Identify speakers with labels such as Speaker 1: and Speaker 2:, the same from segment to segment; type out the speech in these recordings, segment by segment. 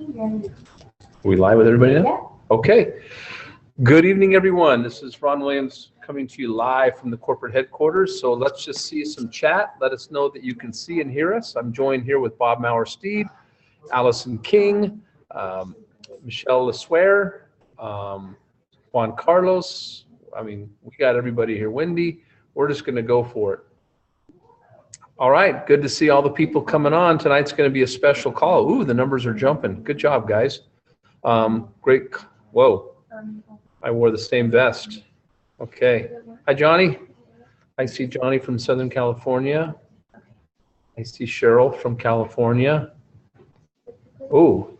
Speaker 1: We live with everybody now? Yeah. Okay. Good evening, everyone. This is Ron Williams coming to you live from the corporate headquarters. So let's just see some chat. Let us know that you can see and hear us. I'm joined here with Bob Maurer-Steed, Allison King, Michelle LeSueur, Juan Carlos. I mean, we got everybody here. Wendy, we're just going to go for it. All right, good to see all the people coming on. Tonight's going to be a special call. Ooh, the numbers are jumping. Good job, guys. Great. Whoa, I wore the same vest. Okay. Hi, Johnny. I see Johnny from Southern California. I see Cheryl from California. Oh,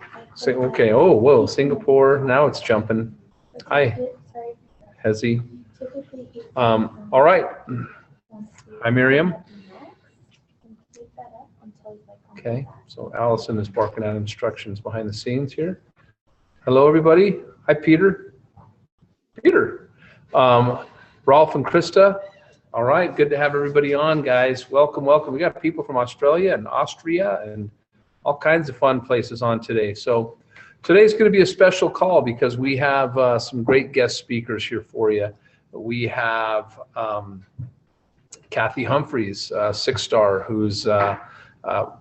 Speaker 1: okay. Oh, whoa, Singapore. Now it's jumping. Hi, Hezi. All right. Hi, Miriam. Okay, so Allison is barking out instructions behind the scenes here. Hello, everybody. Hi, Peter. Peter. Rolf and Krista. All right, good to have everybody on, guys. Welcome, welcome. We got people from Australia and Austria and all kinds of fun places on today. So today's going to be a special call because we have some great guest speakers here for you. We have Kathy Humphreys, six-star, who's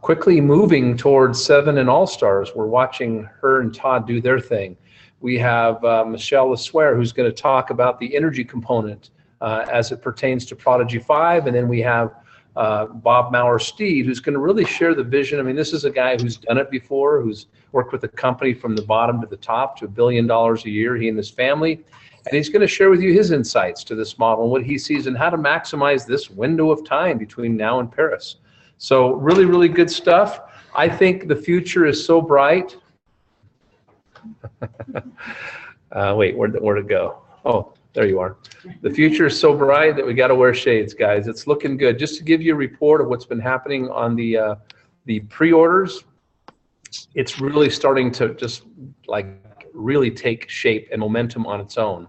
Speaker 1: quickly moving towards 7 and All-Stars. We're watching her and Todd do their thing. We have Michelle LeSueur, who's going to talk about the energy component as it pertains to Prodigy-5. And then we have Bob Maurer-Steed, who's going to really share the vision. I mean, this is a guy who's done it before, who's worked with a company from the bottom to the top to $1 billion a year, he and his family. And he's going to share with you his insights to this model and what he sees and how to maximize this window of time between now and Paris. So really, really good stuff. I think the future is so bright. Wait, where'd it go? Oh, there you are. The future is so bright that we got to wear shades, guys. It's looking good. Just to give you a report of what's been happening on the pre-orders, it's really starting to just like really take shape and momentum on its own.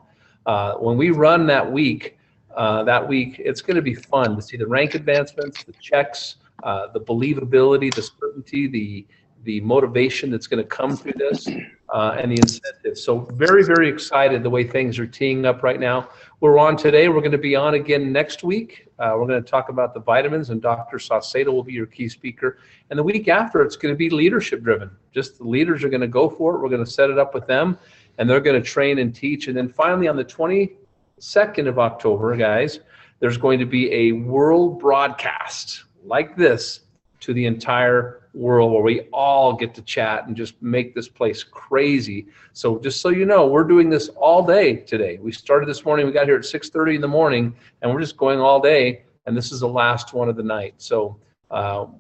Speaker 1: When we run that week, it's going to be fun to see the rank advancements, the checks, the believability, the certainty, the motivation that's going to come through this, and the incentives. So very, very excited the way things are teeing up right now. We're on today. We're going to be on again next week. We're going to talk about the vitamins, and Dr. Saucedo will be your key speaker. And the week after, it's going to be leadership driven. Just the leaders are going to go for it. We're going to set it up with them, and they're going to train and teach. And then finally, on the 22nd of October, guys, there's going to be a world broadcast like this to the entire world where we all get to chat and just make this place crazy. So just so you know, we're doing this all day today. We started this morning, we got here at 6:30 in the morning, and we're just going all day, and this is the last one of the night. So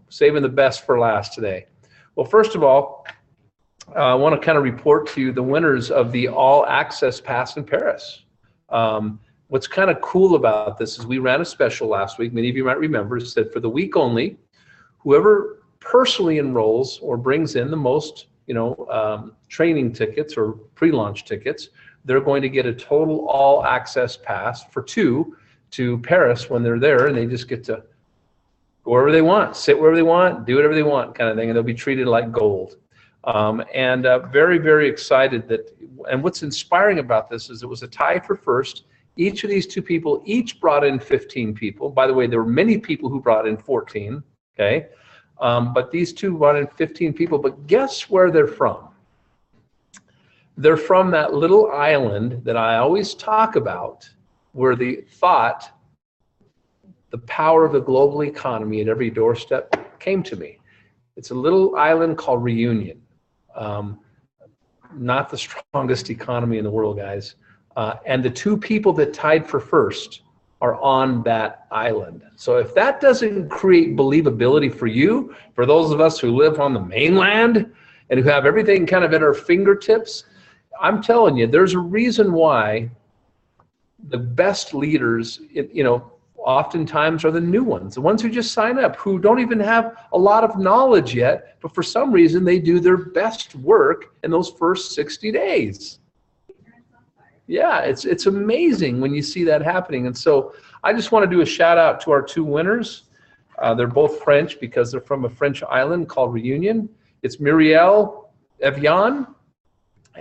Speaker 1: saving the best for last today. Well, first of all, I want to kind of report to you the winners of the All Access Pass in Paris. What's kind of cool about this is we ran a special last week. Many of you might remember. It said for the week only, whoever personally enrolls or brings in the most, training tickets or pre-launch tickets, they're going to get a total all access pass for 2 to Paris when they're there, and they just get to go wherever they want, sit wherever they want, do whatever they want, kind of thing, and they'll be treated like gold. Very, very excited that. And what's inspiring about this is it was a tie for first. Each of these 2 people each brought in 15 people. By the way, there were many people who brought in 14, okay? But these 2 brought in 15 people. But guess where they're from? They're from that little island that I always talk about where the power of the global economy at every doorstep came to me. It's a little island called Reunion. Not the strongest economy in the world, guys. And the 2 people that tied for first are on that island. So if that doesn't create believability for you, for those of us who live on the mainland and who have everything kind of at our fingertips, I'm telling you, there's a reason why the best leaders, oftentimes are the new ones, the ones who just sign up, who don't even have a lot of knowledge yet, but for some reason they do their best work in those first 60 days. Yeah, it's amazing when you see that happening. And so I just want to do a shout out to our 2 winners. They're both French because they're from a French island called Reunion. It's Muriel Evian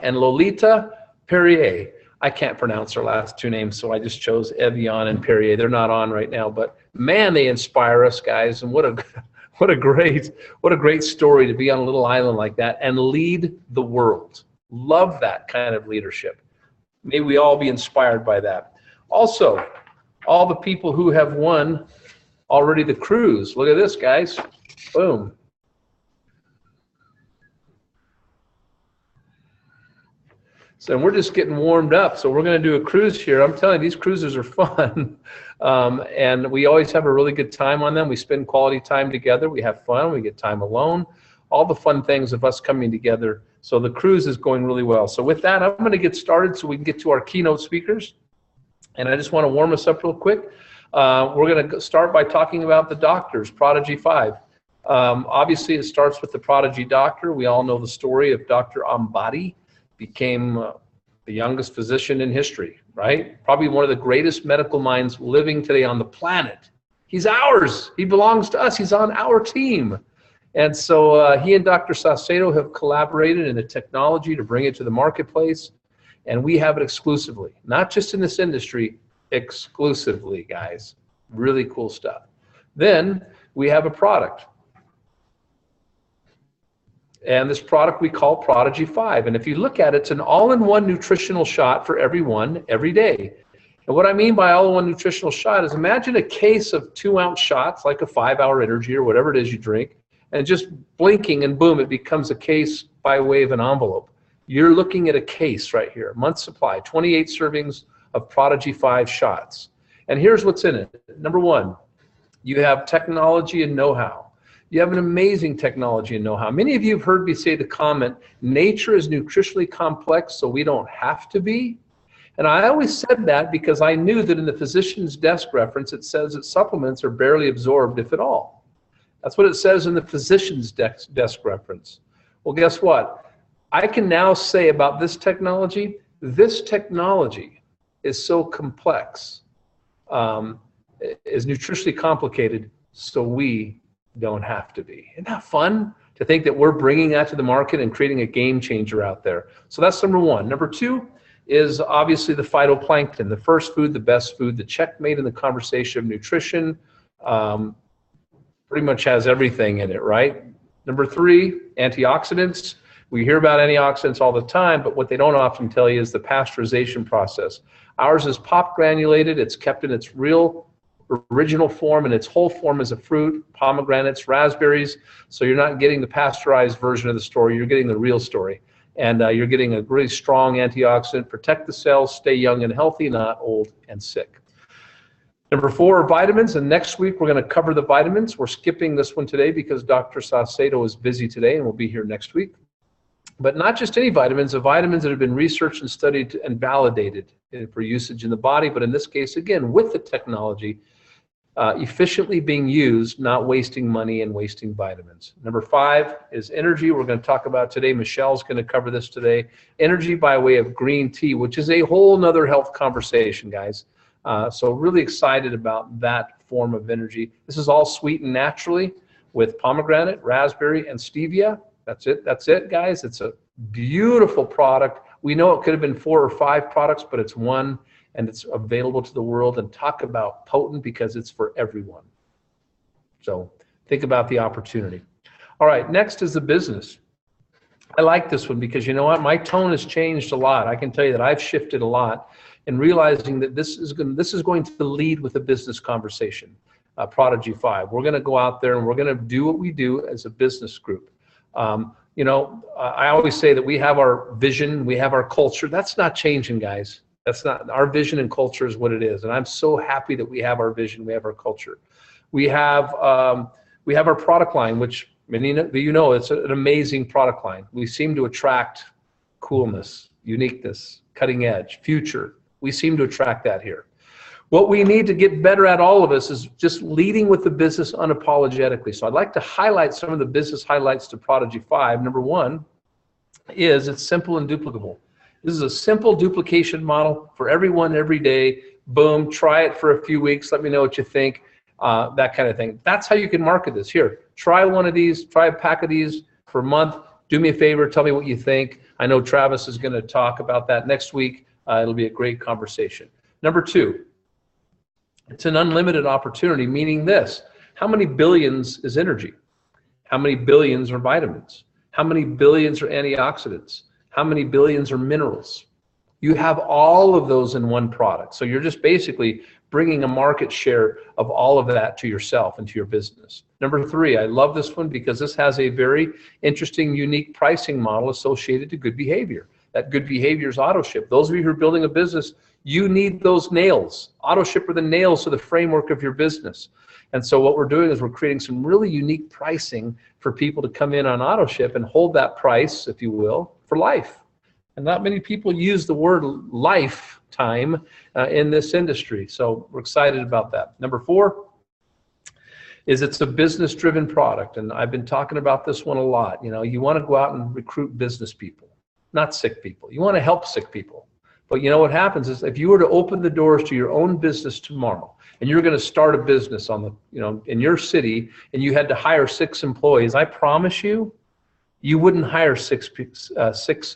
Speaker 1: and Lolita Perrier. I can't pronounce her last two names, so I just chose Evian and Perrier. They're not on right now, but man, they inspire us, guys. And what a great story to be on a little island like that and lead the world. Love that kind of leadership. May we all be inspired by that. Also, all the people who have won already the cruise. Look at this, guys. Boom. So we're just getting warmed up. So we're going to do a cruise here. I'm telling you, these cruises are fun. And we always have a really good time on them. We spend quality time together. We have fun. We get time alone. All the fun things of us coming together. So the cruise is going really well. So with that, I'm going to get started so we can get to our keynote speakers. And I just want to warm us up real quick. We're going to start by talking about the doctors, Prodigy-5. Obviously, it starts with the Prodigy doctor. We all know the story of Dr. Ambati. Became the youngest physician in history, right? Probably one of the greatest medical minds living today on the planet. He's ours. He belongs to us. He's on our team. And so he and Dr. Saucedo have collaborated in the technology to bring it to the marketplace. And we have it exclusively, not just in this industry, exclusively, guys. Really cool stuff. Then we have a product. And this product we call Prodigy-5. And if you look at it, it's an all-in-one nutritional shot for everyone every day. And what I mean by all-in-one nutritional shot is imagine a case of 2-ounce shots, like a 5-hour energy or whatever it is you drink, and just blinking and boom, it becomes a case by way of an envelope. You're looking at a case right here, month supply, 28 servings of Prodigy-5 shots. And here's what's in it. Number one, you have technology and know-how. You have an amazing technology and know-how. Many of you have heard me say the comment, nature is nutritionally complex, so we don't have to be. And I always said that because I knew that in the physician's desk reference, it says that supplements are barely absorbed, if at all. That's what it says in the physician's desk reference. Well, guess what? I can now say about this technology is so complex, is nutritionally complicated, so we don't have to be. Isn't that fun to think that we're bringing that to the market and creating a game changer out there? So that's number one. Number two is obviously the phytoplankton, the first food, the best food, the checkmate in the conversation of nutrition. Pretty much has everything in it, right? Number three, antioxidants. We hear about antioxidants all the time, but what they don't often tell you is the pasteurization process. Ours is pop granulated. It's kept in its real original form, and its whole form as a fruit, pomegranates, raspberries. So you're not getting the pasteurized version of the story. You're getting the real story. And you're getting a really strong antioxidant, protect the cells, stay young and healthy, not old and sick. Number four are vitamins, and next week we're going to cover the vitamins. We're skipping this one today because Dr. Saucedo is busy today and will be here next week. But not just any vitamins, the vitamins that have been researched and studied and validated for usage in the body, but in this case, again, with the technology, efficiently being used, not wasting money and wasting vitamins. Number five is energy. We're going to talk about today. Michelle's going to cover this today. Energy by way of green tea, which is a whole nother health conversation, guys. So really excited about that form of energy. This is all sweetened naturally with pomegranate, raspberry, and stevia. That's it, guys. It's a beautiful product. We know it could have been 4 or 5 products, but it's one, and it's available to the world. And talk about potent, because it's for everyone. So think about the opportunity. All right, next is the business. I like this one because you know what? My tone has changed a lot. I can tell you that I've shifted a lot in realizing that this is going to lead with a business conversation. Prodigy-5. We're going to go out there and we're going to do what we do as a business group. You know, I always say that we have our vision, we have our culture. That's not changing, guys. That's not, our vision and culture is what it is. And I'm so happy that we have our vision, we have our culture. We have our product line, which many of you know, it's an amazing product line. We seem to attract coolness, uniqueness, cutting edge, future. We seem to attract that here. What we need to get better at, all of us, is just leading with the business unapologetically. So I'd like to highlight some of the business highlights to Prodigy-5. Number one is it's simple and duplicable. This is a simple duplication model for everyone every day. Boom, try it for a few weeks. Let me know what you think, that kind of thing. That's how you can market this. Here, try one of these, try a pack of these for a month. Do me a favor, tell me what you think. I know Travis is going to talk about that next week. It'll be a great conversation. Number 2, it's an unlimited opportunity, meaning this: how many billions is energy? How many billions are vitamins? How many billions are antioxidants? How many billions are minerals? You have all of those in one product. So you're just basically bringing a market share of all of that to yourself and to your business. Number 3, I love this one because this has a very interesting, unique pricing model associated to good behavior. That good behavior is auto ship. Those of you who are building a business, you need those nails. Auto ship are the nails to the framework of your business. And so what we're doing is we're creating some really unique pricing for people to come in on auto ship and hold that price, if you will, for life. And not many people use the word lifetime in this industry. So we're excited about that. Number 4 is it's a business-driven product. And I've been talking about this one a lot. You know, you want to go out and recruit business people, not sick people. You want to help sick people. But you know what happens is if you were to open the doors to your own business tomorrow, and you're going to start a business on the, you know, in your city, and you had to hire 6 employees, I promise you, you wouldn't hire 6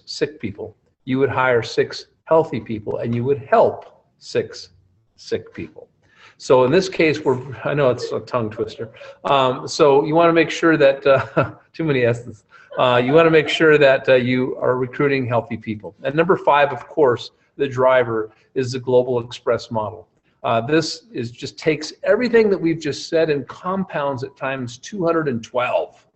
Speaker 1: sick people. You would hire 6 healthy people, and you would help 6 sick people. So in this case, I know it's a tongue twister. So you want to make sure that, too many S's. You want to make sure that you are recruiting healthy people. And number 5, of course, the driver is the Global Express model. This just takes everything that we've just said and compounds it times 212.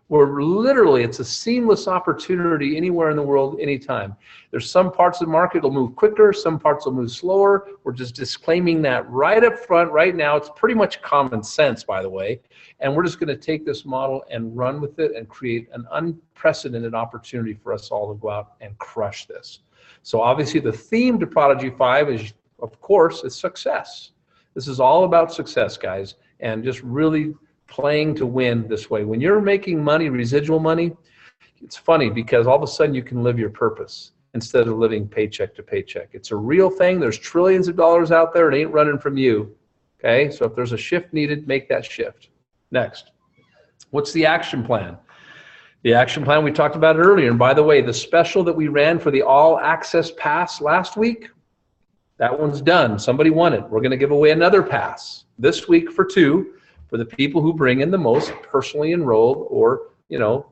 Speaker 1: Where literally it's a seamless opportunity anywhere in the world, anytime. There's some parts of the market will move quicker, some parts will move slower. We're just disclaiming that right up front right now. It's pretty much common sense, by the way. And we're just going to take this model and run with it and create an unprecedented opportunity for us all to go out and crush this. So obviously the theme to Prodigy-5 is, of course, it's success. This is all about success, guys, and just really playing to win this way. When you're making money, residual money, it's funny because all of a sudden you can live your purpose instead of living paycheck to paycheck. It's a real thing. There's trillions of dollars out there. It ain't running from you. Okay, so if there's a shift needed, make that shift. Next, what's the action plan? The action plan, we talked about it earlier. And by the way, the special that we ran for the All Access Pass last week, that one's done. Somebody won it. We're going to give away another pass this week for 2 for the people who bring in the most personally enrolled or, you know,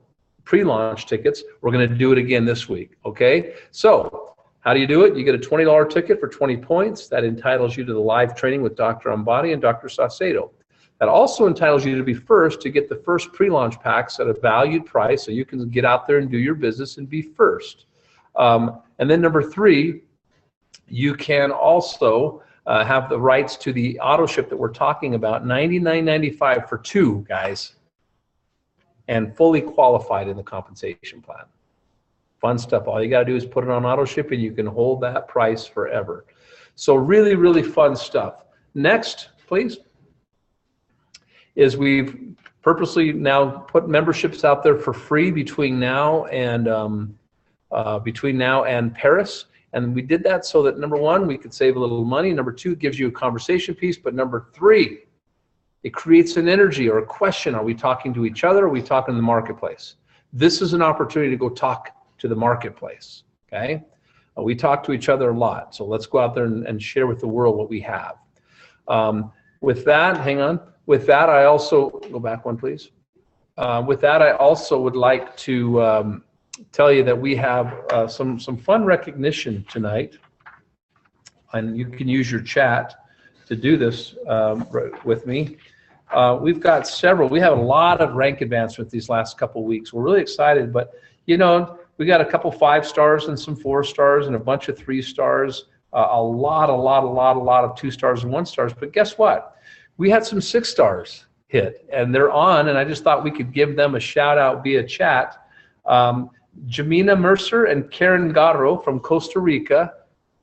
Speaker 1: pre-launch tickets. We're going to do it again this week. Okay, so how do you do it? You get a $20 ticket for 20 points. That entitles you to the live training with Dr. Ambati and Dr. Saucedo. That also entitles you to be first to get the first pre-launch packs at a valued price so you can get out there and do your business and be first. And then number 3, you can also have the rights to the auto ship that we're talking about, $99.95 for 2, guys, and fully qualified in the compensation plan. Fun stuff. All you got to do is put it on auto ship and you can hold that price forever. So really, really fun stuff. Next, please, is we've purposely now put memberships out there for free between now and Paris. And we did that so that, number 1, we could save a little money. Number 2, it gives you a conversation piece. But number 3, it creates an energy or a question. Are we talking to each other? Or are we talking to the marketplace? This is an opportunity to go talk to the marketplace, okay? We talk to each other a lot. So let's go out there and share with the world what we have. With that, hang on. With that, I also, go back one, please. With that, I also would like to tell you that we have some fun recognition tonight, and you can use your chat to do this with me. We've got several. We have a lot of rank advancement these last couple weeks. We're really excited, but you know, we got a couple 5 stars and some 4 stars and a bunch of 3 stars, a lot of 2 stars and 1 stars. But guess what? We had some 6 stars hit, and they're on, and I just thought we could give them a shout out via chat. Jamina Mercer and Karen Garro from Costa Rica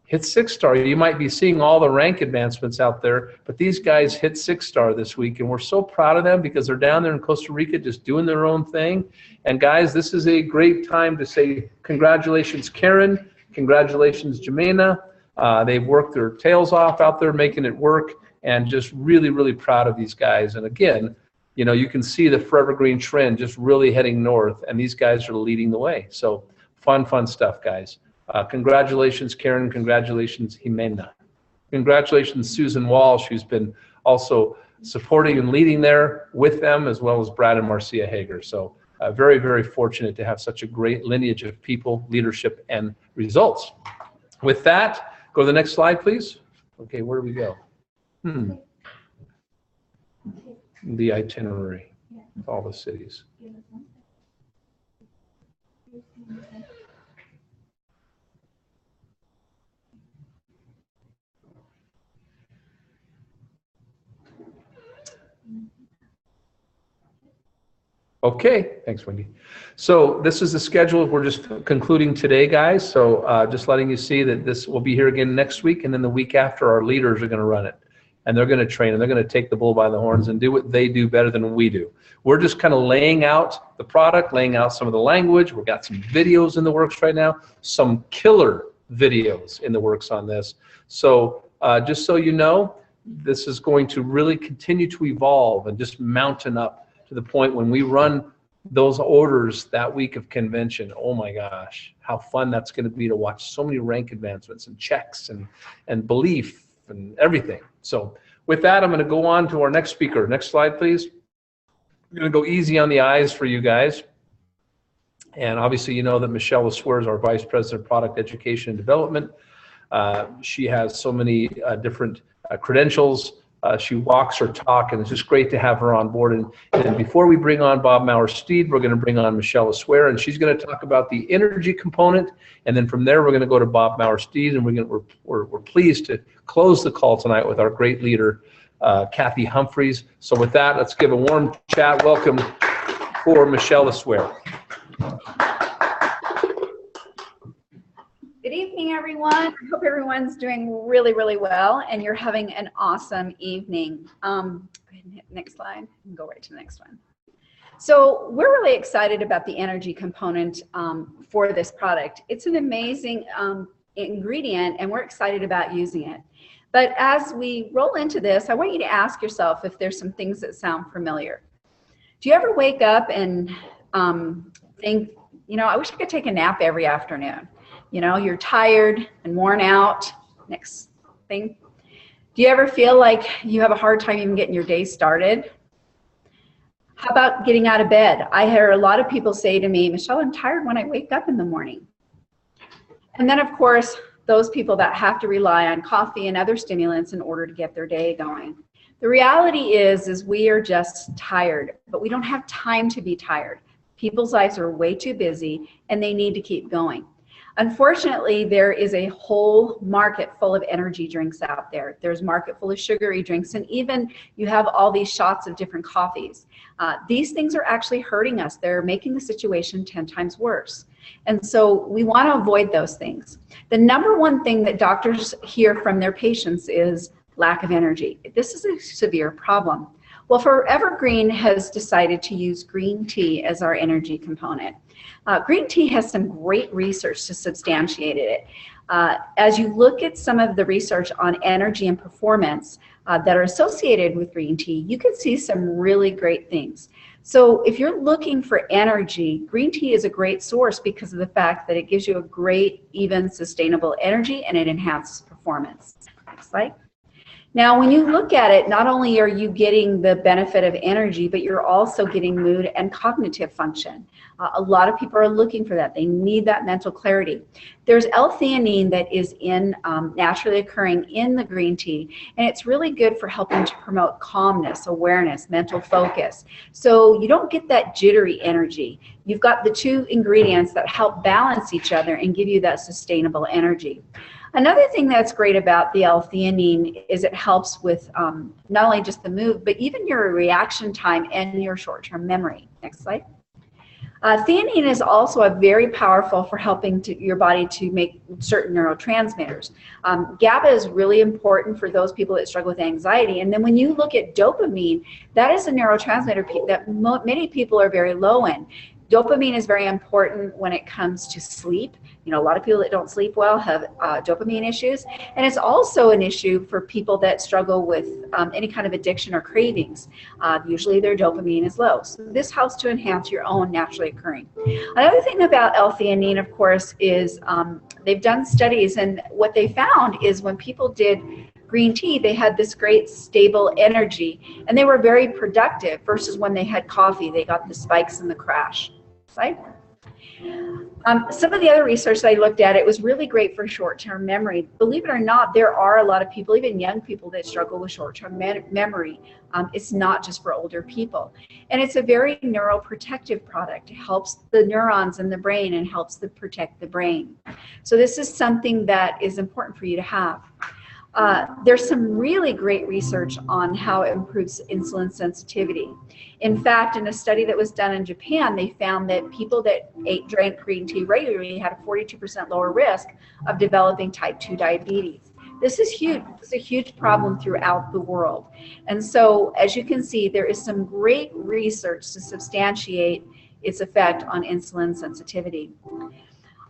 Speaker 1: hit 6-star. You might be seeing all the rank advancements out there, but these guys hit 6-star this week, and we're so proud of them because they're down there in Costa Rica just doing their own thing. And guys, this is a great time to say congratulations, Karen. Congratulations, Jamina. They've worked their tails off out there making it work, and just really, really proud of these guys. And again, you know, you can see the Forever Green trend just really heading north, and these guys are leading the way. So fun stuff, guys. Congratulations, Karen. Congratulations, Jimena. Congratulations, Susan Walsh, who's been also supporting and leading there with them, as well as Brad and Marcia Hager. So very, very fortunate to have such a great lineage of people, leadership, and results. With that, go to the next slide, please. Okay, where do we go? The itinerary with all the cities. Okay, thanks, Wendy. So this is the schedule we're just concluding today, guys. So just letting you see that this will be here again next week, and then the week after, our leaders are going to run it. And they're going to train, and they're going to take the bull by the horns and do what they do better than we do. We're just kind of laying out the product, laying out some of the language. We've got some videos in the works right now, some killer videos in the works on this. So just so you know, this is going to really continue to evolve and just mountain up to the point when we run those orders that week of convention. Oh my gosh, how fun that's going to be to watch so many rank advancements and checks and belief and everything. So with that, I'm going to go on to our next speaker. Next slide, please. I'm going to go easy on the eyes for you guys. And obviously, you know that Michelle LeSueur is our Vice President of Product Education and Development. She has so many different credentials. She walks her talk, and it's just great to have her on board. And before we bring on Bob Maurer-Steed, we're going to bring on Michelle LeSueur, and she's going to talk about the energy component. And then from there, we're going to go to Bob Maurer-Steed, and we're pleased to close the call tonight with our great leader, Kathy Humphreys. So with that, let's give a warm chat welcome for Michelle LeSueur.
Speaker 2: Good evening, everyone. I hope everyone's doing really, really well, and you're having an awesome evening. Go ahead and hit the next slide and go right to the next one. So we're really excited about the energy component for this product. It's an amazing ingredient, and we're excited about using it. But as we roll into this, I want you to ask yourself if there's some things that sound familiar. Do you ever wake up and think, you know, I wish I could take a nap every afternoon? You know, you're tired and worn out. Next thing. Do you ever feel like you have a hard time even getting your day started? How about getting out of bed? I hear a lot of people say to me, Michelle, I'm tired when I wake up in the morning. And then, of course, those people that have to rely on coffee and other stimulants in order to get their day going. The reality is we are just tired, but we don't have time to be tired. People's lives are way too busy, and they need to keep going. Unfortunately, there is a whole market full of energy drinks out there. There's a market full of sugary drinks, and even you have all these shots of different coffees. These things are actually hurting us. They're making the situation 10 times worse. And so we want to avoid those things. The number one thing that doctors hear from their patients is lack of energy. This is a severe problem. Well, Forever Green has decided to use green tea as our energy component. Green tea has some great research to substantiate it. As you look at some of the research on energy and performance that are associated with green tea, you can see some really great things. So if you're looking for energy, green tea is a great source because of the fact that it gives you a great, even, sustainable energy, and it enhances performance. Next slide. Now, when you look at it, not only are you getting the benefit of energy, but you're also getting mood and cognitive function. A lot of people are looking for that. They need that mental clarity. There's L-theanine that is naturally occurring in the green tea, and it's really good for helping to promote calmness, awareness, mental focus. So you don't get that jittery energy. You've got the two ingredients that help balance each other and give you that sustainable energy. Another thing that's great about the L-theanine is it helps with not only just the mood, but even your reaction time and your short-term memory. Next slide. Theanine is also very powerful for helping your body to make certain neurotransmitters. GABA is really important for those people that struggle with anxiety. And then when you look at dopamine, that is a neurotransmitter that many people are very low in. Dopamine is very important when it comes to sleep. You know, a lot of people that don't sleep well have dopamine issues. And it's also an issue for people that struggle with any kind of addiction or cravings. Usually their dopamine is low. So this helps to enhance your own naturally occurring. Another thing about L-theanine, of course, is they've done studies, and what they found is when people did green tea, they had this great stable energy, and they were very productive versus when they had coffee, they got the spikes and the crash. Right? Some of the other research that I looked at, it was really great for short-term memory. Believe it or not, there are a lot of people, even young people, that struggle with short-term memory. It's not just for older people. And it's a very neuroprotective product. It helps the neurons in the brain and helps to protect the brain. So this is something that is important for you to have. There's some really great research on how it improves insulin sensitivity. In fact, in a study that was done in Japan, they found that people that drank green tea regularly had a 42% lower risk of developing type 2 diabetes. This is huge. It's a huge problem throughout the world. And so, as you can see, there is some great research to substantiate its effect on insulin sensitivity.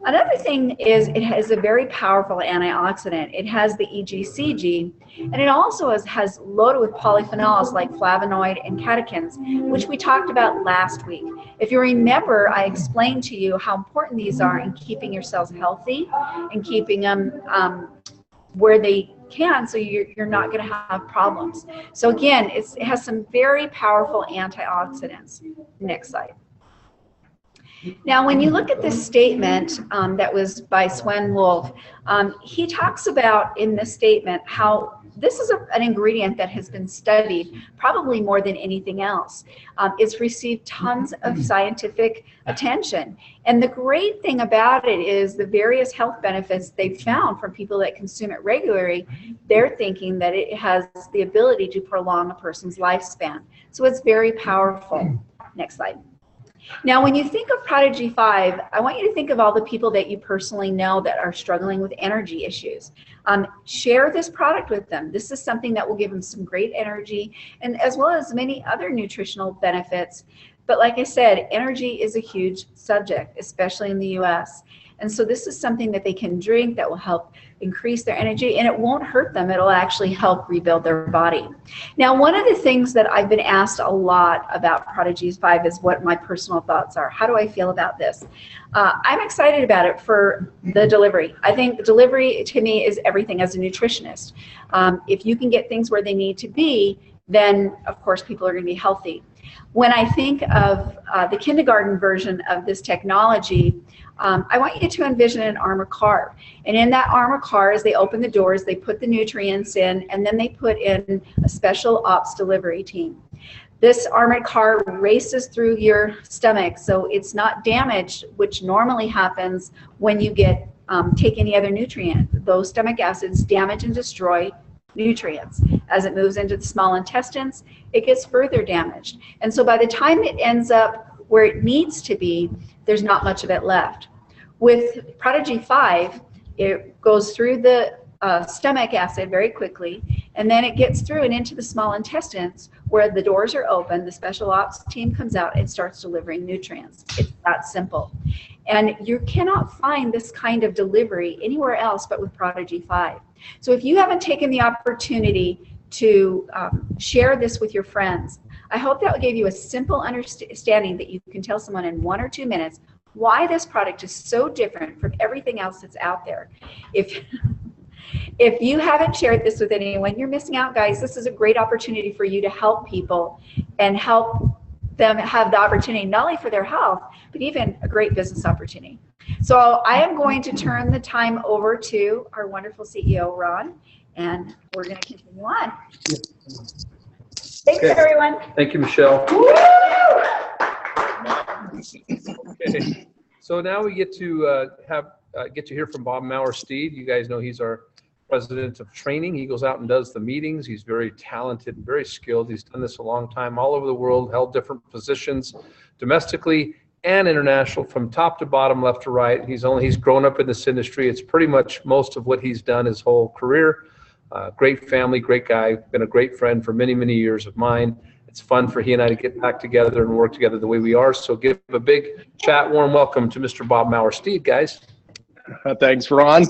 Speaker 2: Another thing is it has a very powerful antioxidant. It has the EGCG, and it also has loaded with polyphenols like flavonoid and catechins, which we talked about last week. If you remember, I explained to you how important these are in keeping your cells healthy and keeping them where they can, so you're not going to have problems. So again, it has some very powerful antioxidants. Next slide. Now, when you look at this statement that was by Sven Wolf, he talks about in this statement how this is an ingredient that has been studied probably more than anything else. It's received tons of scientific attention. And the great thing about it is the various health benefits they've found from people that consume it regularly. They're thinking that it has the ability to prolong a person's lifespan. So it's very powerful. Next slide. Now, when you think of Prodigy-5, I want you to think of all the people that you personally know that are struggling with energy issues. Share this product with them. This is something that will give them some great energy, and as well as many other nutritional benefits. But like I said, energy is a huge subject, especially in the US. And so this is something that they can drink that will help increase their energy, and it won't hurt them. It'll actually help rebuild their body. Now, one of the things that I've been asked a lot about Prodigy-5 is what my personal thoughts are. How do I feel about this? I'm excited about it for the delivery. I think delivery to me is everything as a nutritionist. If you can get things where they need to be, then of course people are going to be healthy. When I think of the kindergarten version of this technology, I want you to envision an armored car. And in that armored car, as they open the doors, they put the nutrients in, and then they put in a special ops delivery team. This armored car races through your stomach, so it's not damaged, which normally happens when you take any other nutrient. Those stomach acids damage and destroy nutrients. As it moves into the small intestines, it gets further damaged. And so by the time it ends up where it needs to be, there's not much of it left. With Prodigy-5, it goes through the stomach acid very quickly, and then it gets through and into the small intestines where the doors are open, the special ops team comes out and starts delivering nutrients. It's that simple. And you cannot find this kind of delivery anywhere else but with Prodigy-5. So if you haven't taken the opportunity to share this with your friends, I hope that will give you a simple understanding that you can tell someone in 1 or 2 minutes why this product is so different from everything else that's out there. If you haven't shared this with anyone, you're missing out, guys. This is a great opportunity for you to help people and help them have the opportunity not only for their health, but even a great business opportunity. So I am going to turn the time over to our wonderful CEO, Ron, and we're going to continue on. Thanks, everyone.
Speaker 1: Thank you, Michelle. Okay. So now we get to hear from Bob Maurer-Steed. You guys know he's our president of training. He goes out and does the meetings. He's very talented and very skilled. He's done this a long time all over the world, held different positions domestically and international, from top to bottom, left to right. He's grown up in this industry. It's pretty much most of what he's done his whole career. Great family, great guy, been a great friend for many, many years of mine. It's fun for he and I to get back together and work together the way we are. So give a big chat, warm welcome to Mr. Bob Maurer-Steed, guys.
Speaker 3: Thanks, Ron.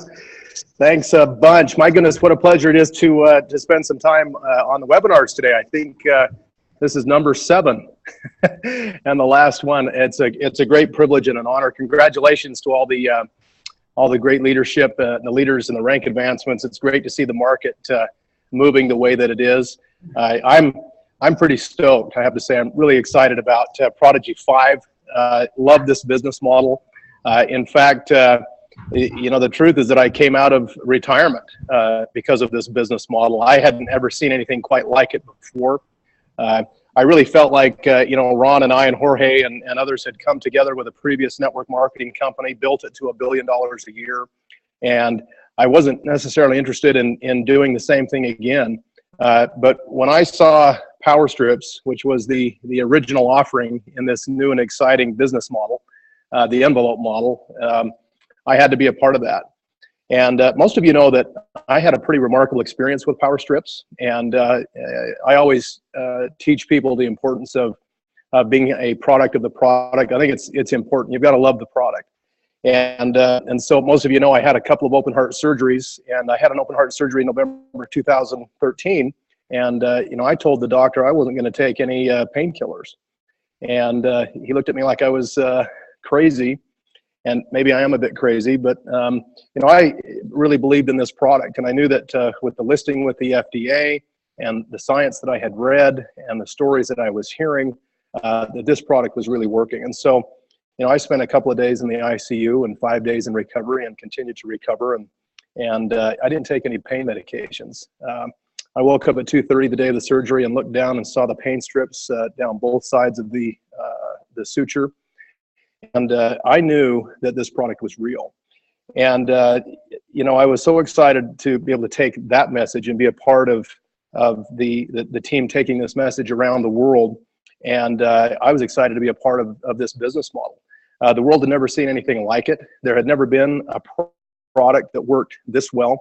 Speaker 3: Thanks a bunch. My goodness, what a pleasure it is to spend some time on the webinars today. I think this is number 7 and the last one. It's a great privilege and an honor. Congratulations to all the great leadership, the leaders and the rank advancements. It's great to see the market moving the way that it is. I'm pretty stoked. I have to say, I'm really excited about Prodigy-5. Love this business model. In fact, the truth is that I came out of retirement because of this business model. I hadn't ever seen anything quite like it before. I really felt like, Ron and I and Jorge and others had come together with a previous network marketing company, built it to $1 billion a year. And I wasn't necessarily interested in doing the same thing again. But when I saw Power Strips, which was the original offering in this new and exciting business model, the envelope model, I had to be a part of that. And most of you know that I had a pretty remarkable experience with Power Strips. And I always teach people the importance of being a product of the product. I think it's important. You've got to love the product. And so most of you know I had a couple of open heart surgeries, and I had an open heart surgery in November 2013. And I told the doctor I wasn't going to take any painkillers. And he looked at me like I was crazy. And maybe I am a bit crazy, but I really believed in this product. And I knew that with the listing with the FDA and the science that I had read and the stories that I was hearing, that this product was really working. And so, I spent a couple of days in the ICU and 5 days in recovery and continued to recover. And I didn't take any pain medications. I woke up at 2:30 the day of the surgery and looked down and saw the pain strips down both sides of the suture. And I knew that this product was real. And, I was so excited to be able to take that message and be a part of the team taking this message around the world. And I was excited to be a part of this business model. The world had never seen anything like it. There had never been a product that worked this well,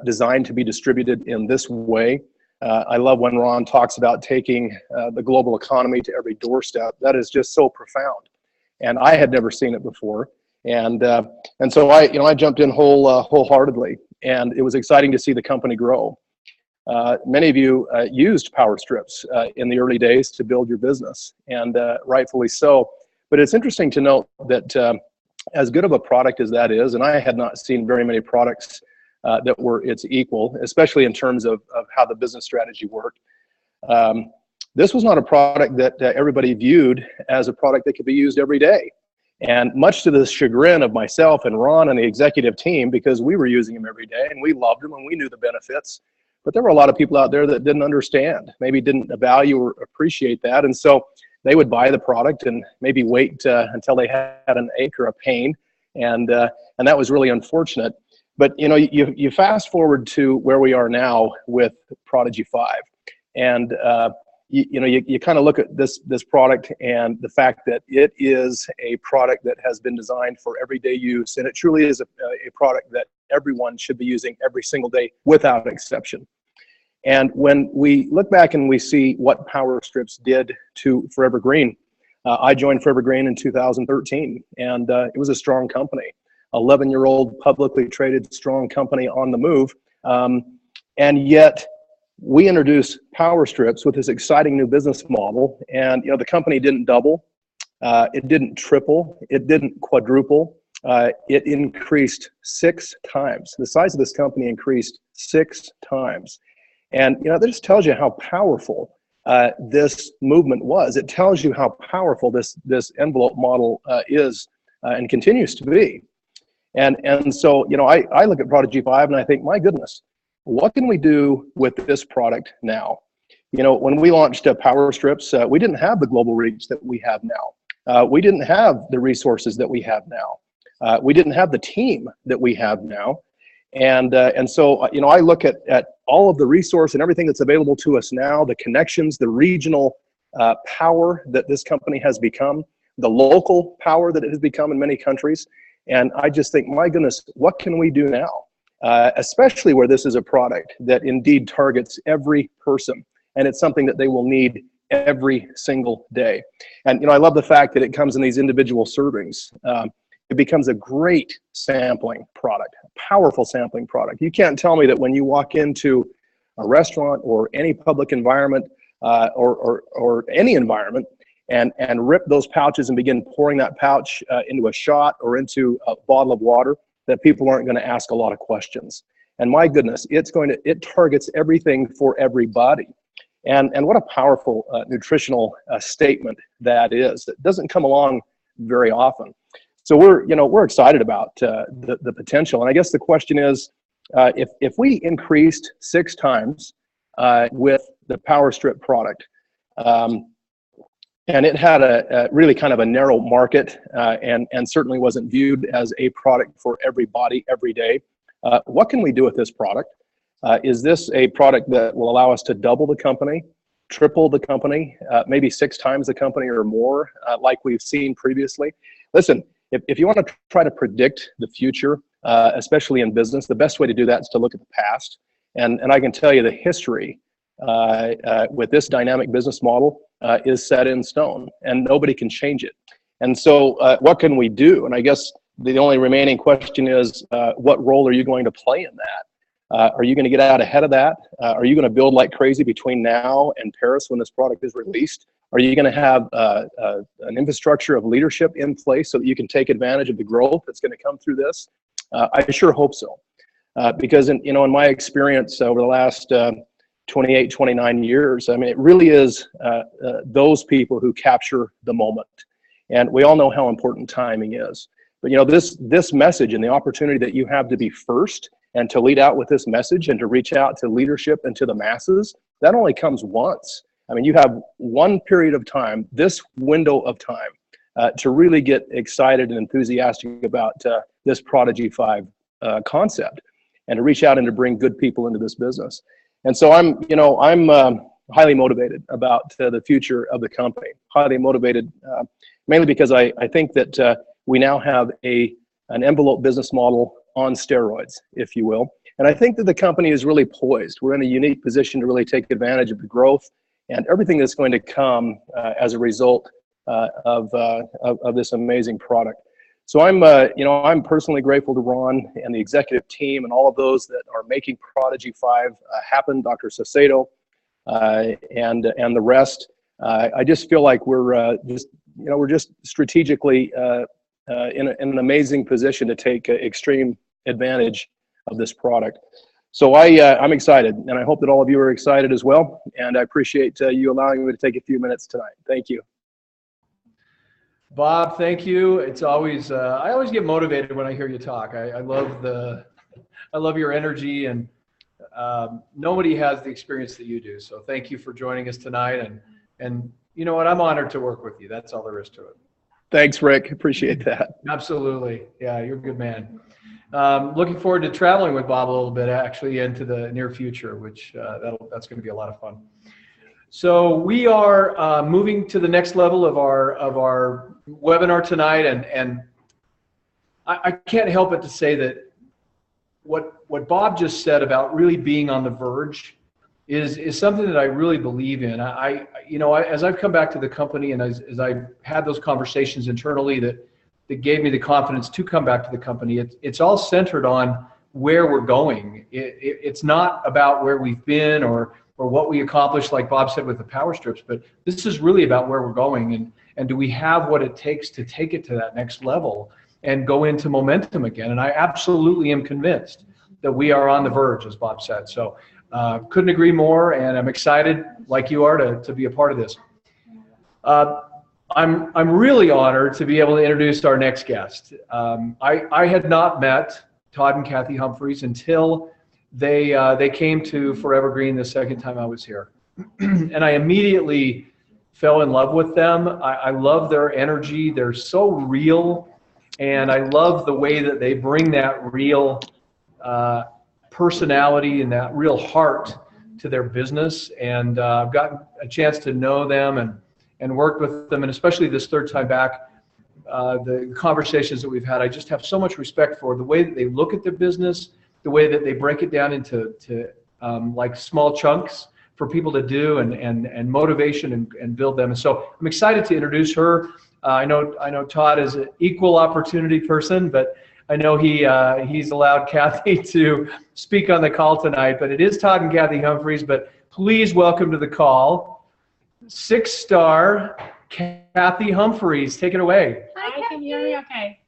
Speaker 3: designed to be distributed in this way. I love when Ron talks about taking the global economy to every doorstep. That is just so profound. And I had never seen it before, and so I jumped in wholeheartedly, and it was exciting to see the company grow. Many of you used Power Strips in the early days to build your business, and rightfully so. But it's interesting to note that as good of a product as that is, and I had not seen very many products that were its equal, especially in terms of how the business strategy worked. This was not a product that everybody viewed as a product that could be used every day. And much to the chagrin of myself and Ron and the executive team, because we were using them every day and we loved them and we knew the benefits, but there were a lot of people out there that didn't understand, maybe didn't value or appreciate that. And so they would buy the product and maybe wait until they had an ache or a pain. And that was really unfortunate. But you fast forward to where we are now with Prodigy-5. And you kind of look at this product and the fact that it is a product that has been designed for everyday use, and it truly is a product that everyone should be using every single day without exception. And when we look back and we see what Power Strips did to Forever Green, I joined Forever Green in 2013, and it was a strong company, 11-year-old publicly traded strong company on the move, and yet we introduced Power Strips with this exciting new business model, and the company didn't double, it didn't triple, it didn't quadruple, it increased 6 times. The size of this company increased 6 times, and that just tells you how powerful this movement was. It tells you how powerful this envelope model is and continues to be. And so I look at Prodigy-5 and I think, my goodness, what can we do with this product now? When we launched Power Strips, we didn't have the global reach that we have now. We didn't have the resources that we have now. We didn't have the team that we have now. And so I look at all of the resource and everything that's available to us now, the connections, the regional power that this company has become, the local power that it has become in many countries. And I just think, my goodness, what can we do now? Especially where this is a product that indeed targets every person, and it's something that they will need every single day. And, I love the fact that it comes in these individual servings. It becomes a great sampling product, a powerful sampling product. You can't tell me that when you walk into a restaurant or any public environment or any environment and rip those pouches and begin pouring that pouch into a shot or into a bottle of water, that people aren't going to ask a lot of questions. And my goodness, it targets everything for everybody. And what a powerful nutritional statement that is. It doesn't come along very often. So we're excited about the potential. And I guess the question is, if we increased 6 times with the Power Strip product, and it had a really kind of a narrow market and certainly wasn't viewed as a product for everybody every day, what can we do with this product? Is this a product that will allow us to double the company, triple the company, maybe 6 times the company or more, like we've seen previously? Listen, if you want to try to predict the future, especially in business, the best way to do that is to look at the past. And I can tell you the history with this dynamic business model is set in stone, and nobody can change it. And so what can we do? And I guess the only remaining question is, what role are you going to play in that? Are you going to get out ahead of that? Are you going to build like crazy between now and Paris when this product is released? Are you going to have an infrastructure of leadership in place so that you can take advantage of the growth that's going to come through this? I sure hope so. Because in my experience over the last 28, 29 years, I mean, it really is those people who capture the moment. And we all know how important timing is. But this message and the opportunity that you have to be first and to lead out with this message and to reach out to leadership and to the masses, that only comes once. I mean, you have one period of time, this window of time, to really get excited and enthusiastic about this Prodigy-5 concept, and to reach out and to bring good people into this business. And so I'm highly motivated about the future of the company. Highly motivated, mainly because I think that we now have an envelope business model on steroids, if you will. And I think that the company is really poised. We're in a unique position to really take advantage of the growth and everything that's going to come as a result of this amazing product. So I'm personally grateful to Ron and the executive team and all of those that are making Prodigy-5 happen, Dr. Saucedo and the rest. I just feel like we're just strategically in an amazing position to take extreme advantage of this product. So I'm excited, and I hope that all of you are excited as well. And I appreciate you allowing me to take a few minutes tonight. Thank you.
Speaker 1: Bob, thank you. It's always I always get motivated when I hear you talk. I love your energy, and nobody has the experience that you do. So thank you for joining us tonight. And you know what? I'm honored to work with you. That's all there is to it. Thanks, Rick. Appreciate that. Absolutely. Yeah, you're a good man. Looking forward to traveling with Bob a little bit, actually, into the near future, which that's going to be a lot of fun. So we are moving to the next level of our webinar tonight, and I can't help but to say that what Bob just said about really being on the verge is something that I really believe in. As I've come back to the company and as I've had those conversations internally that gave me the confidence to come back to the company, it's all centered on where we're going. It's not about where we've been or what we accomplished, like Bob said, with the power strips, but this is really about where we're going, and do we have what it takes to take it to that next level and go into momentum again. And I absolutely am convinced that we are on the verge, as Bob said. So couldn't agree more, and I'm excited, like you are, to be a part of this. I'm really honored to be able to introduce our next guest. I had not met Todd and Kathy Humphreys until they came to Forever Green the second time I was here. And I immediately fell in love with them. I love their energy. They're so real. And I love the way that they bring that real personality and that real heart to their business. And I've gotten a chance to know them and work with them. And especially this third time back, the conversations that we've had, I just have so much respect for the way that they look at their business, the way that they break it down into like small chunks for people to do and motivation and build them. And so I'm excited to introduce her. I know Todd is an equal opportunity person, but I know he's allowed Kathy to speak on the call tonight. But it is Todd and Kathy Humphreys. But please welcome to the call, 6-star Kathy Humphreys. Take it away.
Speaker 4: Hi, can you hear me okay?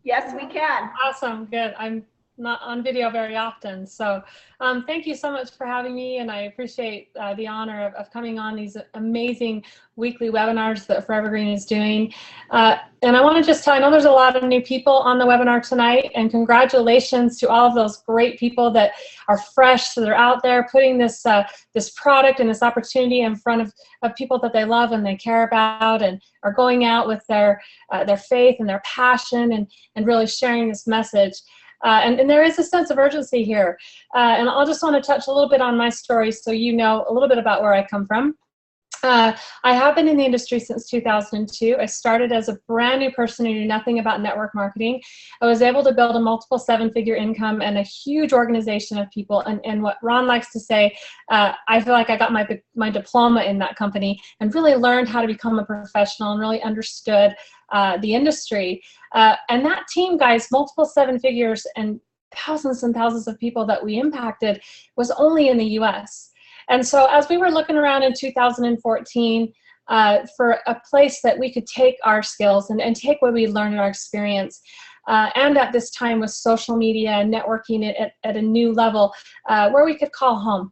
Speaker 2: Yes, we can.
Speaker 4: Awesome, good. I'm not on video very often, so thank you so much for having me, and I appreciate the honor of coming on these amazing weekly webinars that Forever Green is doing. And I want to just tell you, I know there's a lot of new people on the webinar tonight, and congratulations to all of those great people that are fresh, so they're out there putting this this product and this opportunity in front of people that they love and they care about, and are going out with their faith and their passion and really sharing this message. And there is a sense of urgency here. And I'll just want to touch a little bit on my story so you know a little bit about where I come from. I have been in the industry since 2002. I started as a brand new person who knew nothing about network marketing. I was able to build a multiple 7-figure income and a huge organization of people. And what Ron likes to say, I feel like I got my diploma in that company and really learned how to become a professional and really understood the industry. And that team, guys, multiple 7 figures and thousands of people that we impacted was only in the US. And so as we were looking around in 2014 for a place that we could take our skills and take what we learned in our experience, and at this time with social media and networking at a new level, where we could call home.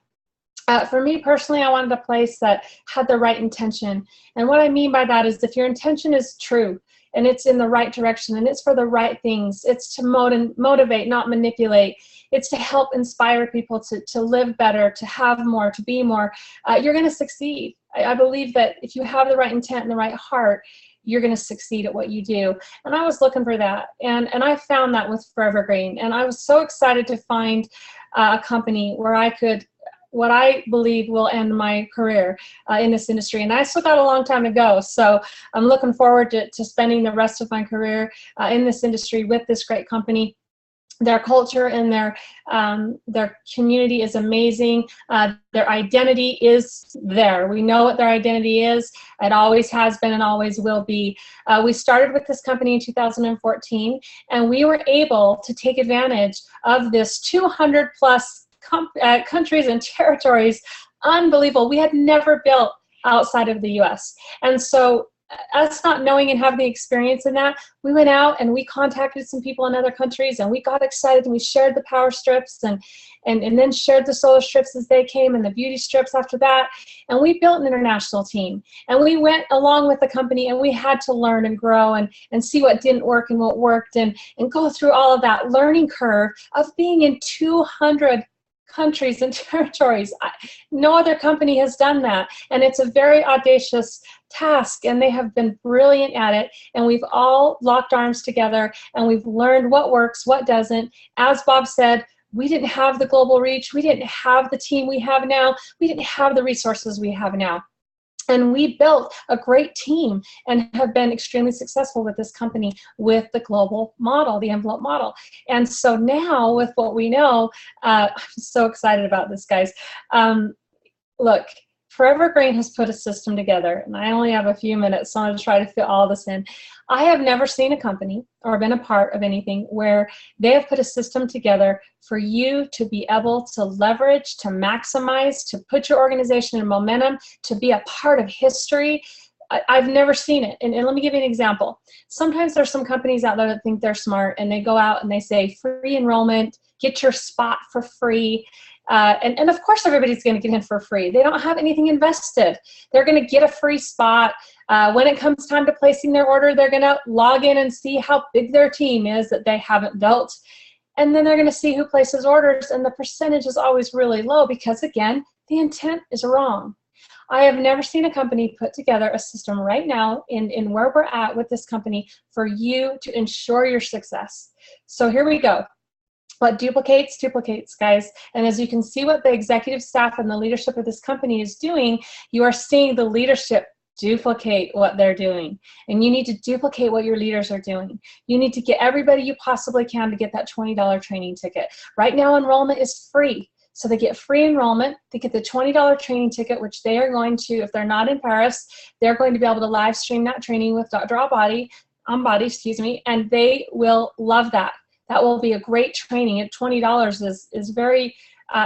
Speaker 4: For me personally, I wanted a place that had the right intention. And what I mean by that is if your intention is true, and it's in the right direction, and it's for the right things. It's to motivate, not manipulate. It's to help inspire people to live better, to have more, to be more. You're going to succeed. I believe that if you have the right intent and the right heart, you're going to succeed at what you do. And I was looking for that. And I found that with Forever Green. And I was so excited to find a company where I could, what I believe will end my career in this industry. And I still got a long time to go. So I'm looking forward to spending the rest of my career in this industry with this great company. Their culture and their community is amazing. Their identity is there. We know what their identity is. It always has been and always will be. We started with this company in 2014, and we were able to take advantage of this 200 plus countries and territories. Unbelievable. We had never built outside of the US. And so us not knowing and having the experience in that, we went out and we contacted some people in other countries, and we got excited and we shared the power strips and then shared the solar strips as they came and the beauty strips after that. And we built an international team, and we went along with the company, and we had to learn and grow and see what didn't work and what worked and go through all of that learning curve of being in 200 countries and territories. No other company has done that, and it's a very audacious task, and they have been brilliant at it, and we've all locked arms together, and we've learned what works, what doesn't. As Bob said, we didn't have the global reach, we didn't have the team we have now, we didn't have the resources we have now. And we built a great team and have been extremely successful with this company with the global model, the envelope model. And so now with what we know, I'm so excited about this, guys. Look, Forever Green has put a system together, and I only have a few minutes, so I'm going to try to fit all this in. I have never seen a company or been a part of anything where they have put a system together for you to be able to leverage, to maximize, to put your organization in momentum, to be a part of history. I've never seen it. And let me give you an example. Sometimes there's some companies out there that think they're smart, and they go out and they say free enrollment, get your spot for free. And of course everybody's going to get in for free. They don't have anything invested. They're going to get a free spot. When it comes time to placing their order, they're going to log in and see how big their team is that they haven't built. And then they're going to see who places orders, and the percentage is always really low because, again, the intent is wrong. I have never seen a company put together a system right now in where we're at with this company for you to ensure your success. So here we go. What duplicates, guys. And as you can see what the executive staff and the leadership of this company is doing, you are seeing the leadership duplicate what they're doing. And you need to duplicate what your leaders are doing. You need to get everybody you possibly can to get that $20 training ticket. Right now, enrollment is free. So they get free enrollment. They get the $20 training ticket, which they are going to, if they're not in Paris, they're going to be able to live stream that training with Dr. Body, excuse me, and they will love that. That will be a great training. At $20 is very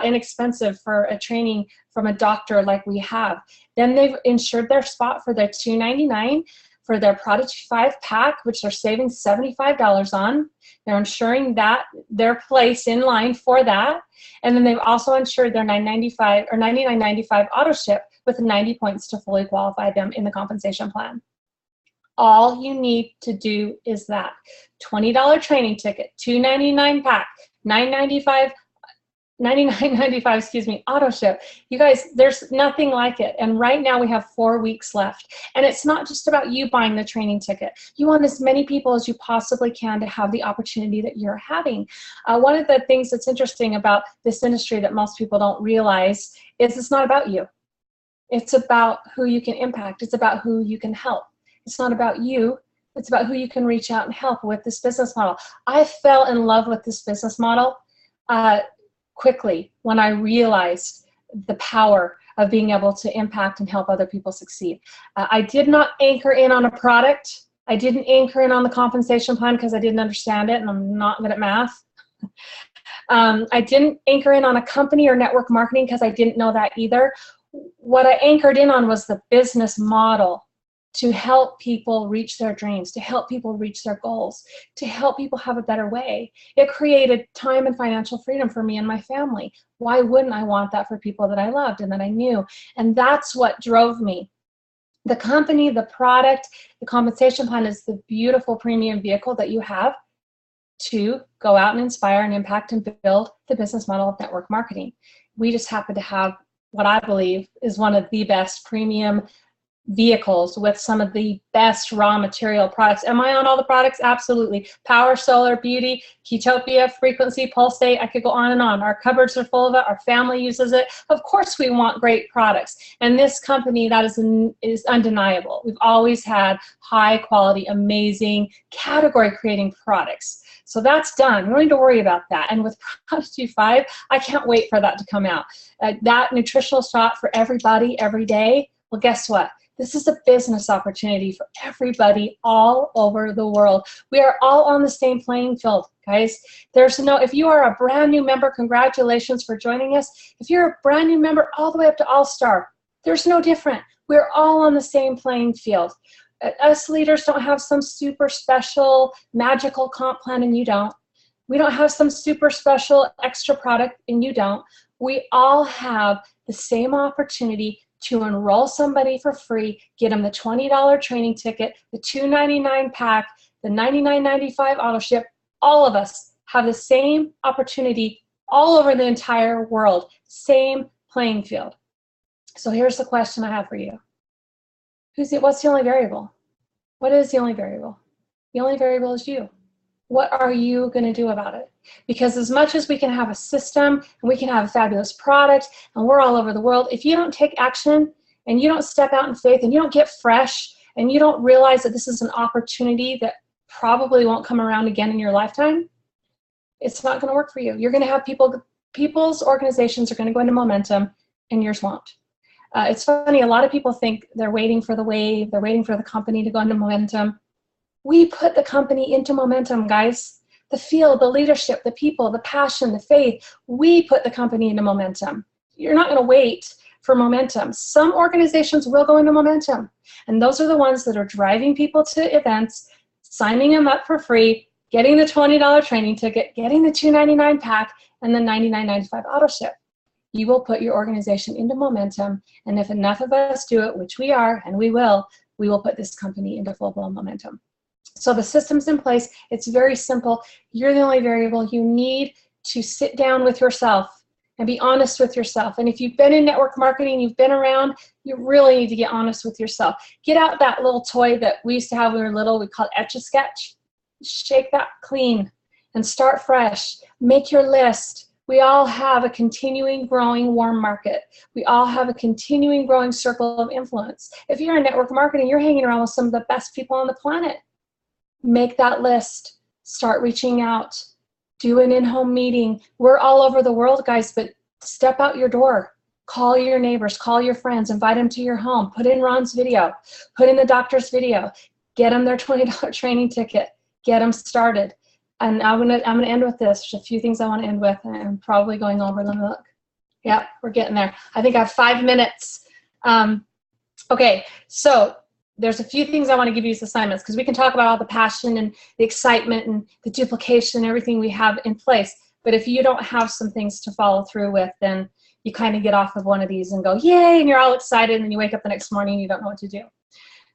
Speaker 4: inexpensive for a training from a doctor like we have. Then they've insured their spot for their $299 for their Prodigy-5 pack, which they're saving $75 on. They're insuring that their place in line for that. And then they've also insured their $995 or $99.95 auto ship with 90 points to fully qualify them in the compensation plan. All you need to do is that $20 training ticket, $299 pack, $99.95, excuse me, auto ship. You guys, there's nothing like it. And right now we have 4 weeks left. And it's not just about you buying the training ticket. You want as many people as you possibly can to have the opportunity that you're having. One of the things that's interesting about this industry that most people don't realize is it's not about you. It's about who you can impact. It's about who you can help. It's not about you. It's about who you can reach out and help with this business model. I fell in love with this business model quickly when I realized the power of being able to impact and help other people succeed. I did not anchor in on a product. I didn't anchor in on the compensation plan because I didn't understand it and I'm not good at math. I didn't anchor in on a company or network marketing because I didn't know that either. What I anchored in on was the business model to help people reach their dreams, to help people reach their goals, to help people have a better way. It created time and financial freedom for me and my family. Why wouldn't I want that for people that I loved and that I knew? And that's what drove me. The company, the product, the compensation plan is the beautiful premium vehicle that you have to go out and inspire and impact and build the business model of network marketing. We just happen to have what I believe is one of the best premium vehicles with some of the best raw material products. Am I on all the products? Absolutely. Power, solar, beauty, Ketopia, frequency, pulse state. I could go on and on. Our cupboards are full of it. Our family uses it. Of course we want great products. And this company, that is undeniable. We've always had high quality, amazing, category creating products. So that's done. We don't need to worry about that. And with Prodigy-5, I can't wait for that to come out. That nutritional shot for everybody every day. Well, guess what? This is a business opportunity for everybody all over the world. We are all on the same playing field, guys. If you are a brand new member, congratulations for joining us. If you're a brand new member all the way up to All-Star, there's no different. We're all on the same playing field. Us leaders don't have some super special magical comp plan and you don't. We don't have some super special extra product and you don't. We all have the same opportunity to enroll somebody for free, get them the $20 training ticket, the $299 pack, the $99.95 auto ship. All of us have the same opportunity all over the entire world, same playing field. So here's the question I have for you. What's the only variable? What is the only variable? The only variable is you. What are you going to do about it? Because as much as we can have a system and we can have a fabulous product and we're all over the world, if you don't take action and you don't step out in faith and you don't get fresh and you don't realize that this is an opportunity that probably won't come around again in your lifetime, it's not going to work for you. You're going to have people's organizations are going to go into momentum and yours won't. It's funny, a lot of people think they're waiting for the wave, they're waiting for the company to go into momentum. We put the company into momentum, guys. The field, the leadership, the people, the passion, the faith, we put the company into momentum. You're not going to wait for momentum. Some organizations will go into momentum, and those are the ones that are driving people to events, signing them up for free, getting the $20 training ticket, getting the $299 pack, and the $99.95 auto ship. You will put your organization into momentum, and if enough of us do it, which we are, and we will put this company into full-blown momentum. So the system's in place. It's very simple. You're the only variable. You need to sit down with yourself and be honest with yourself. And if you've been in network marketing, you've been around, you really need to get honest with yourself. Get out that little toy that we used to have when we were little. We call it Etch-a-Sketch. Shake that clean and start fresh. Make your list. We all have a continuing growing warm market. We all have a continuing growing circle of influence. If you're in network marketing, you're hanging around with some of the best people on the planet. Make that list. Start reaching out. Do an in-home meeting. We're all over the world, guys, but Step out your door. Call your neighbors, call your friends, invite them to your home, put in Ron's video, put in the doctor's video, get them their $20 training ticket, get them started. And I'm gonna end with this. There's a few things I want to end with. I'm probably going over. Let me look. Yep, we're getting there. I think I have 5 minutes. Okay, so there's a few things I want to give you as assignments, because we can talk about all the passion and the excitement and the duplication, everything we have in place. But if you don't have some things to follow through with, then you kind of get off of one of these and go, yay, and you're all excited, and then you wake up the next morning and you don't know what to do.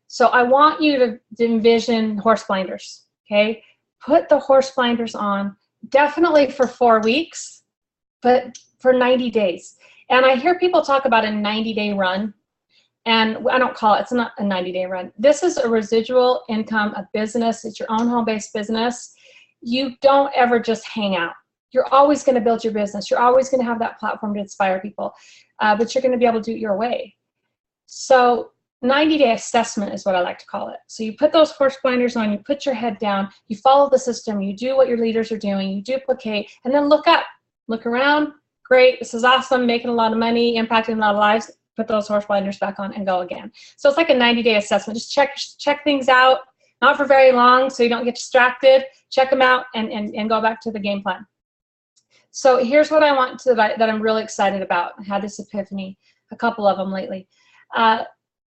Speaker 4: So I want you to envision horse blinders, okay? Put the horse blinders on, definitely for 4 weeks, but for 90 days. And I hear people talk about a 90-day run, and I don't call it, it's not a 90-day run. This is a residual income, a business. It's your own home-based business. You don't ever just hang out. You're always going to build your business. You're always going to have that platform to inspire people, but you're going to be able to do it your way. So 90-day assessment is what I like to call it. So you put those horse blinders on, you put your head down, you follow the system, you do what your leaders are doing, you duplicate, and then look up, look around. Great, this is awesome, making a lot of money, impacting a lot of lives. Put those horse blinders back on and go again. So it's like a 90-day assessment. Just check things out, not for very long so you don't get distracted. Check them out and go back to the game plan. So here's what I want to, that I'm really excited about. I had this epiphany, a couple of them lately.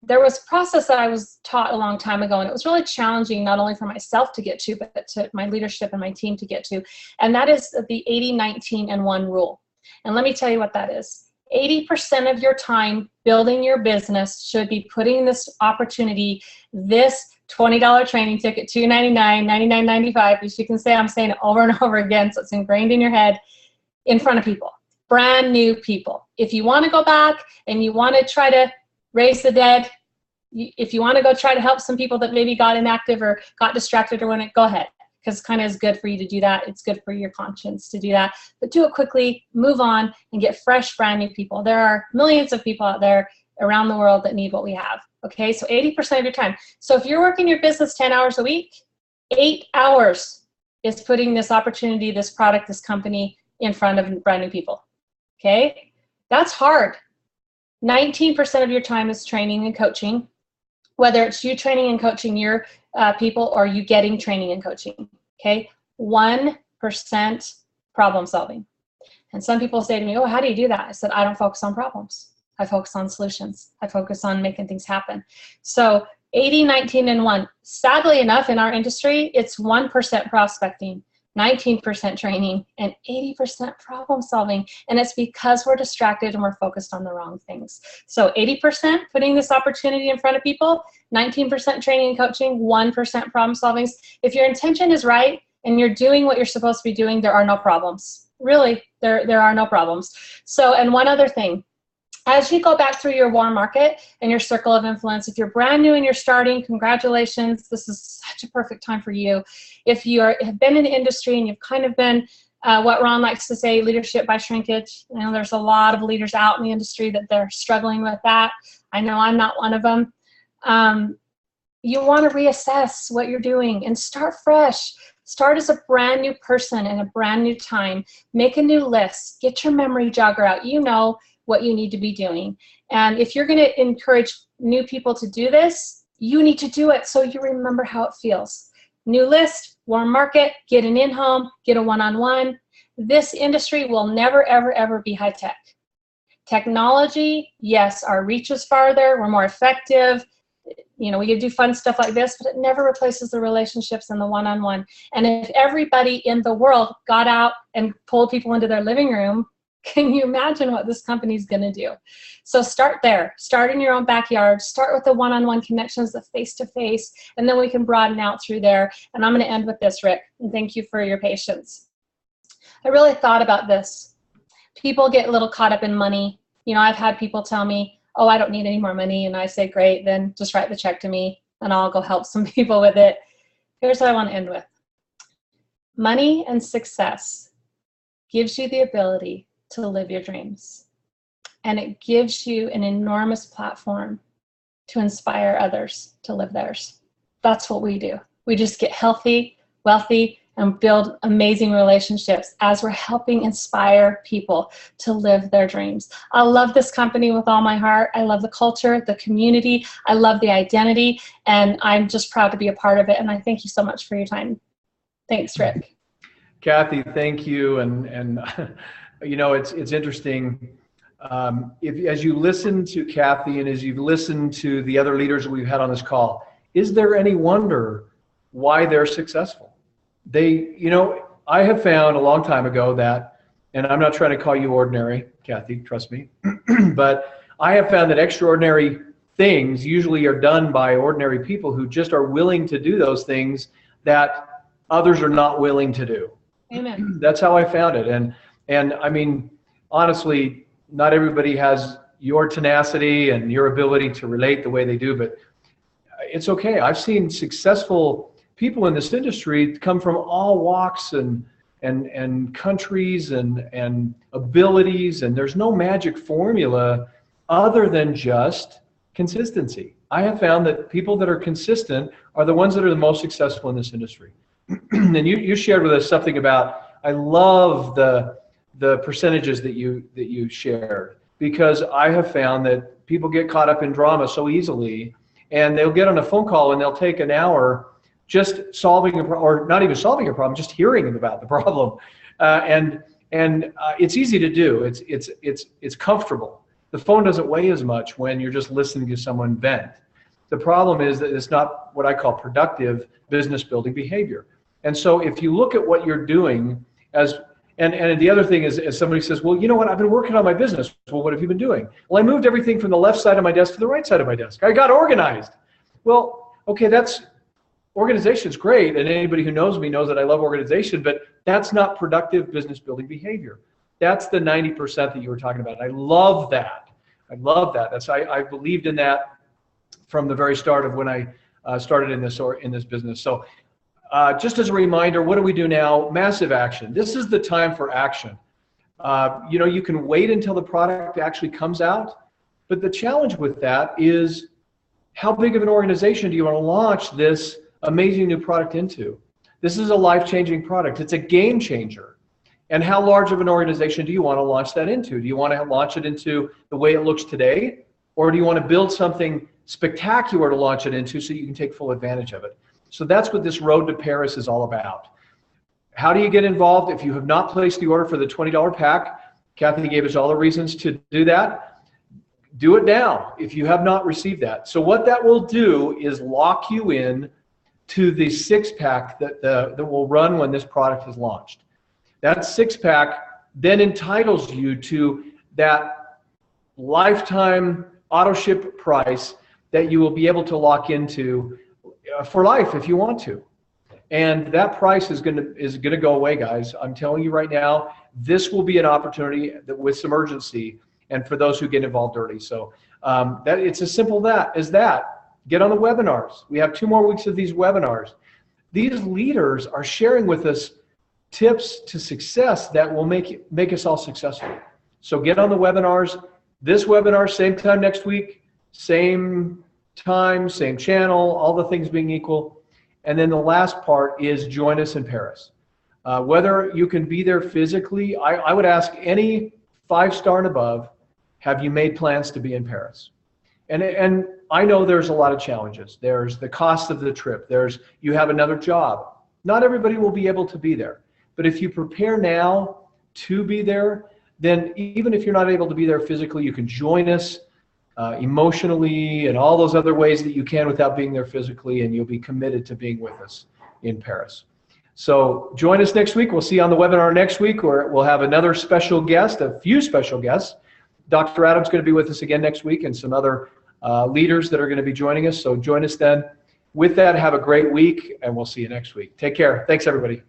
Speaker 4: There was a process that I was taught a long time ago, and it was really challenging, not only for myself to get to, but to my leadership and my team to get to. And that is the 80, 19, and 1 rule. And let me tell you what that is. 80% of your time building your business should be putting this opportunity, this $20 training ticket, $299, $99.95, as you can say, I'm saying it over and over again, so it's ingrained in your head, in front of people, brand new people. If you want to go back and you want to try to raise the dead, if you want to go try to help some people that maybe got inactive or got distracted or whatnot, go ahead, because it kind of is good for you to do that. It's good for your conscience to do that. But do it quickly, move on, and get fresh, brand new people. There are millions of people out there around the world that need what we have. Okay, so 80% of your time. So if you're working your business 10 hours a week, 8 hours is putting this opportunity, this product, this company in front of brand new people. Okay, that's hard. 19% of your time is training and coaching, whether it's you training and coaching your people or you getting training and coaching. Okay, 1% problem solving. And some people say to me, oh, how do you do that? I said, I don't focus on problems. I focus on solutions. I focus on making things happen. So 80, 19, and 1. Sadly enough, in our industry, it's 1% prospecting, 19% training, and 80% problem solving. And it's because we're distracted and we're focused on the wrong things. So 80% putting this opportunity in front of people, 19% training and coaching, 1% problem solving. If your intention is right and you're doing what you're supposed to be doing, there are no problems. Really, there are no problems. So, and one other thing, as you go back through your warm market and your circle of influence, if you're brand new and you're starting, congratulations, this is such a perfect time for you. If you have been in the industry and you've kind of been what Ron likes to say, leadership by shrinkage. You know, there's a lot of leaders out in the industry that they're struggling with that. I know I'm not one of them. You want to reassess what you're doing and start fresh. Start as a brand new person in a brand new time. Make a new list. Get your memory jogger out. You know what you need to be doing. And if you're going to encourage new people to do this, you need to do it so you remember how it feels. New list, warm market, get an in-home, get a one-on-one. This industry will never, ever, ever be high-tech. Technology, yes, our reach is farther, we're more effective. You know, we can do fun stuff like this, but it never replaces the relationships and the one-on-one. And if everybody in the world got out and pulled people into their living room, can you imagine what this company is going to do? So start there. Start in your own backyard. Start with the one-on-one connections, the face-to-face, and then we can broaden out through there. And I'm going to end with this, Rick, and thank you for your patience. I really thought about this. People get a little caught up in money. You know, I've had people tell me, oh, I don't need any more money. And I say, great, then just write the check to me, and I'll go help some people with it. Here's what I want to end with. Money and success gives you the ability to live your dreams. And it gives you an enormous platform to inspire others to live theirs. That's what we do. We just get healthy, wealthy, and build amazing relationships as we're helping inspire people to live their dreams. I love this company with all my heart. I love the culture, the community. I love the identity, and I'm just proud to be a part of it. And I thank you so much for your time. Thanks, Rick.
Speaker 5: Kathy, thank you. And you know, it's interesting. As you listen to Kathy and as you've listened to the other leaders that we've had on this call, is there any wonder why they're successful? You know, I have found a long time ago that, and I'm not trying to call you ordinary, Kathy, trust me, but I have found that extraordinary things usually are done by ordinary people who just are willing to do those things that others are not willing to do.
Speaker 4: Amen.
Speaker 5: That's how I found it. And I mean, honestly, not everybody has your tenacity and your ability to relate the way they do, but it's okay. I've seen successful people in this industry come from all walks and countries and abilities, and there's no magic formula other than just consistency. I have found that people that are consistent are the ones that are the most successful in this industry. And you shared with us something about, I love the percentages that you shared, because I have found that people get caught up in drama so easily, and they'll get on a phone call and they'll take an hour just solving or not even solving a problem, just hearing about the problem, and it's easy to do. It's comfortable. The phone doesn't weigh as much when you're just listening to someone vent. The problem is that it's not what I call productive business building behavior. And so if you look at what you're doing and the other thing is, as somebody says, well, you know what, I've been working on my business. Well, what have you been doing? Well, I moved everything from the left side of my desk to the right side of my desk. I got organized. Well, okay, organization's great, and anybody who knows me knows that I love organization, but that's not productive business building behavior. That's the 90% that you were talking about. I love that. I love that. I believed in that from the very start of when I started in this business. So just as a reminder, what do we do now? Massive action. This is the time for action. You know, you can wait until the product actually comes out, but the challenge with that is, how big of an organization do you want to launch this amazing new product into? This is a life-changing product. It's a game changer. And how large of an organization do you want to launch that into? Do you want to launch it into the way it looks today? Or do you want to build something spectacular to launch it into so you can take full advantage of it? So that's what this road to Paris is all about. How do you get involved? If you have not placed the order for the $20 pack, Kathy gave us all the reasons to do that. Do it now if you have not received that. So what that will do is lock you in to the 6-pack that will run when this product is launched. That 6-pack then entitles you to that lifetime auto ship price that you will be able to lock into for life if you want to. And that price is gonna go away, guys. I'm telling you right now, this will be an opportunity that with some urgency, and for those who get involved early. So that it's as simple as that. Get on the webinars. We have 2 more weeks of these webinars. These leaders are sharing with us tips to success that will make us all successful. So get on the webinars. This webinar, same time next week, same time, same channel, all the things being equal. And then the last part is join us in Paris. Whether you can be there physically, I would ask any 5-star and above, have you made plans to be in Paris? And I know there's a lot of challenges. There's the cost of the trip. You have another job. Not everybody will be able to be there. But if you prepare now to be there, then even if you're not able to be there physically, you can join us emotionally and all those other ways that you can without being there physically, and you'll be committed to being with us in Paris. So join us next week. We'll see you on the webinar next week, where we'll have another special guest, a few special guests. Dr. Adam's going to be with us again next week, and some other leaders that are going to be joining us. So join us then. With that, have a great week, and we'll see you next week. Take care. Thanks, everybody.